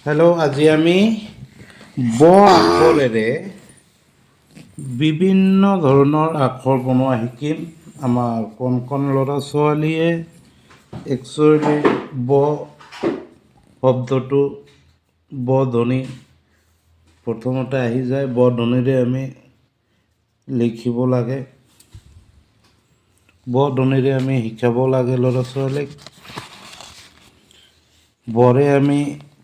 Hello', আজি আমি ব আখৰেৰে বিভিন্ন ধৰণৰ আখৰ বনোৱা শিকিম। আমাৰ কণ কণ ল'ৰা ছোৱালীয়ে একচুৱেলি ব শব্দটো ব ধ্বনি প্ৰথমতে আহি যায়। ব ধ্বনিৰে আমি লিখিব লাগে, ব ধ্বনিৰে আমি শিকাব লাগে ল'ৰা ছোৱালীক। বৰে আমি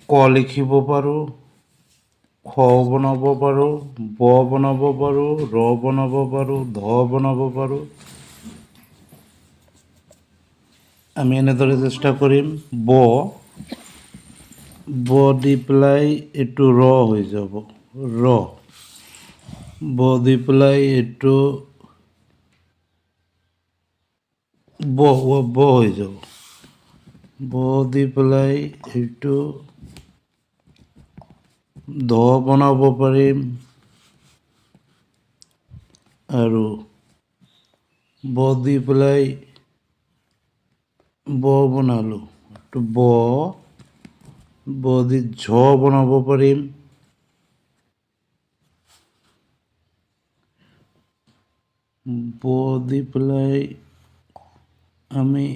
ক লিখিব পাৰোঁ, খ বনাব পাৰোঁ, ব বনাব পাৰোঁ, ৰ বনাব পাৰোঁ, ধ বনাব পাৰোঁ। আমি এনেদৰে চেষ্টা কৰিম। ব দি পেলাই এইটো ৰ হৈ যাব, ৰ। ব দি পেলাই এইটো ব হৈ যাব, ব দি পেলাই এইটো ধ বনাব পাৰিম আৰু ব দি পেলাই ব বনালোঁ, ব দি ঝ বনাব পাৰিম, ব দি পেলাই আমি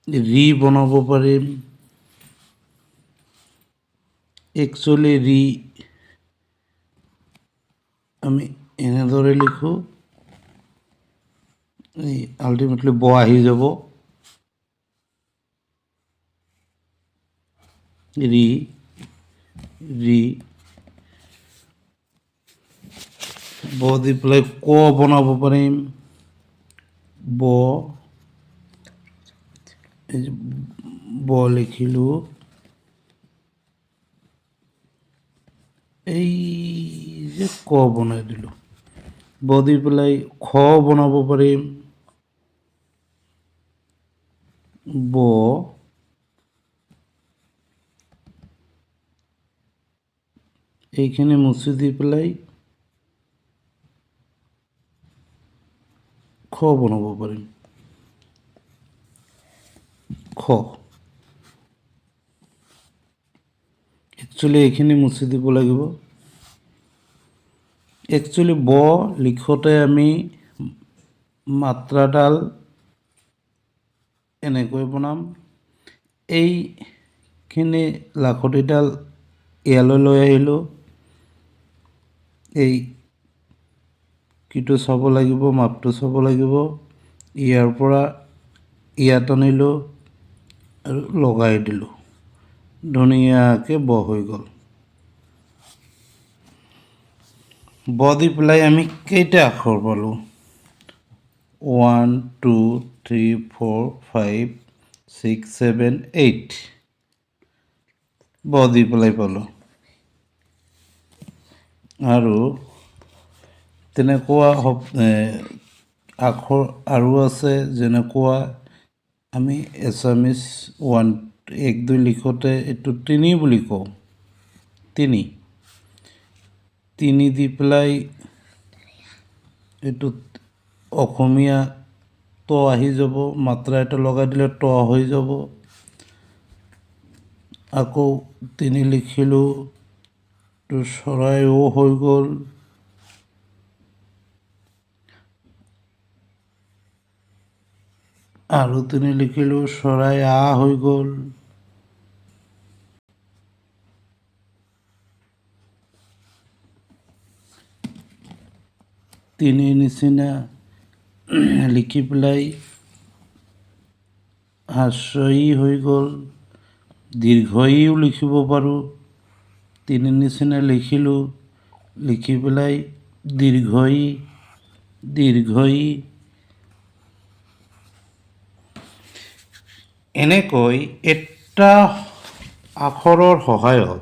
ৰি বনাব পাৰিম। একচুৱেলি ৰি আমি এনেদৰে লিখোঁ, আল্টিমেটলি ব আহি যাব, ৰি ৰি। ব দি পেলাই ক বনাব পাৰিম, ব ব লিখিলোঁ, এই যে ক বনাই দিলোঁ। ব দি পেলাই খ বনাব পাৰিম, ব এইখিনি মুছি দি পেলাই খ বনাব পাৰিম, খ। একচুৱেলি এইখিনি মুছি দিব লাগিব। একচুৱেলি ব লিখোঁতে আমি মাত্ৰাডাল এনেকৈ বনাম। এইখিনি লাখুটিডাল ইয়ালৈ লৈ আহিলোঁ, এই কিটো চাব লাগিব, মাপটো চাব লাগিব। ইয়াৰ পৰা ইয়াত আনিলোঁ আৰু লগাই দিলোঁ, ধুনীয়াকৈ ব হৈ গ'ল। ব দি পেলাই আমি কেইটা আখৰ পালোঁ? 1 2 3 4 5 6 7 8 ব দি পেলাই পালোঁ। আৰু তেনেকুৱা আখৰ আৰু আছে, যেনেকুৱা আমি এছামিছ 1 2 লিখোঁতে এইটো তিনি বুলি কওঁ, তিনি দি পেলাই এইটোত অসমীয়া ত আহি যাব, মাত্ৰা এটা লগাই দিলে ত হৈ যাব। আকৌ তিনি লিখিলোঁ, তো চৰাই ও হৈ গ'ল। আৰু তিনি লিখিলোঁ, চৰাই আ হৈ গ'ল। তিনি নিচিনা লিখি পেলাই হাস্য ই হৈ গ'ল। দীৰ্ঘ ইও লিখিব পাৰোঁ। তিনি নিচিনা লিখিলোঁ, লিখি পেলাই দীৰ্ঘ ই। এনেকৈ এটা আখৰৰ সহায়ত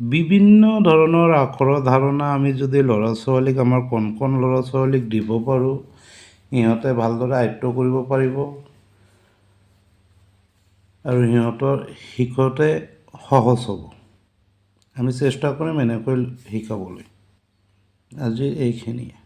বিভিন্ন ধৰণৰ আখৰৰ ধাৰণা আমি যদি ল'ৰা ছোৱালীক, আমাৰ কণ কণ ল'ৰা ছোৱালীক দিব পাৰোঁ, সিহঁতে ভালদৰে আয়ত্ব কৰিব পাৰিব আৰু সিহঁতৰ শিকোঁতে সহজ হ'ব। আমি চেষ্টা কৰিম এনেকৈ শিকাবলৈ। আজি এইখিনিয়ে।